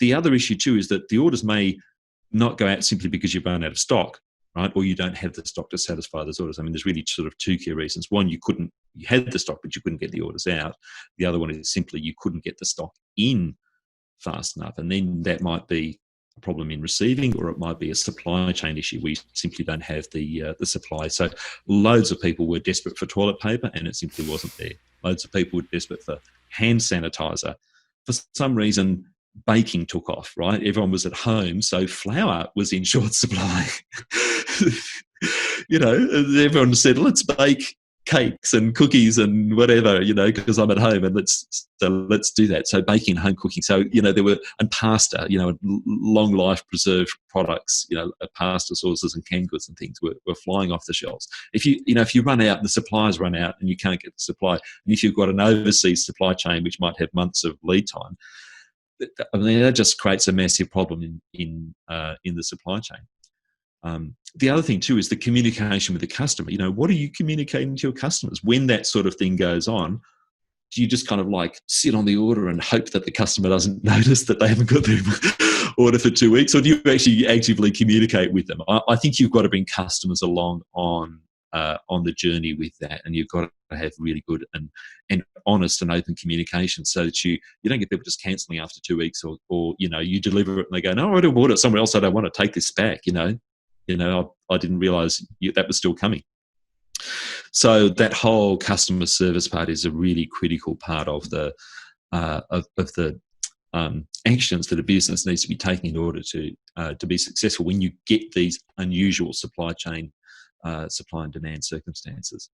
The other issue too is that the orders may not go out simply because you've run out of stock, right? Or you don't have the stock to satisfy those orders. I mean, there's really sort of two key reasons. One, you had the stock, but you couldn't get the orders out. The other one is simply you couldn't get the stock in fast enough. And then that might be a problem in receiving, or it might be a supply chain issue. We simply don't have the supply. So loads of people were desperate for toilet paper, and it simply wasn't there. Loads of people were desperate for hand sanitizer. For some reason, baking took off, right? Everyone was at home, so flour was in short supply. Everyone said, let's bake cakes and cookies and whatever, because I'm at home, and let's do that. So baking, home cooking. So, there were, and pasta, long life preserved products, pasta sauces and canned goods and things were flying off the shelves. If you run out and the suppliers run out and you can't get the supply, and if you've got an overseas supply chain, which might have months of lead time, I mean, that just creates a massive problem in the supply chain. The other thing too is the communication with the customer. What are you communicating to your customers when that sort of thing goes on? Do you just kind of like sit on the order and hope that the customer doesn't notice that they haven't got their order for 2 weeks, or do you actually actively communicate with them? I think you've got to bring customers along on the journey with that, and you've got to have really good and honest and open communication, so that you don't get people just cancelling after 2 weeks, or you deliver it and they go, no, I don't want it somewhere else, I don't want to take this back. I didn't realise that was still coming. So that whole customer service part is a really critical part of the actions that a business needs to be taking in order to be successful when you get these unusual supply chain, supply and demand circumstances.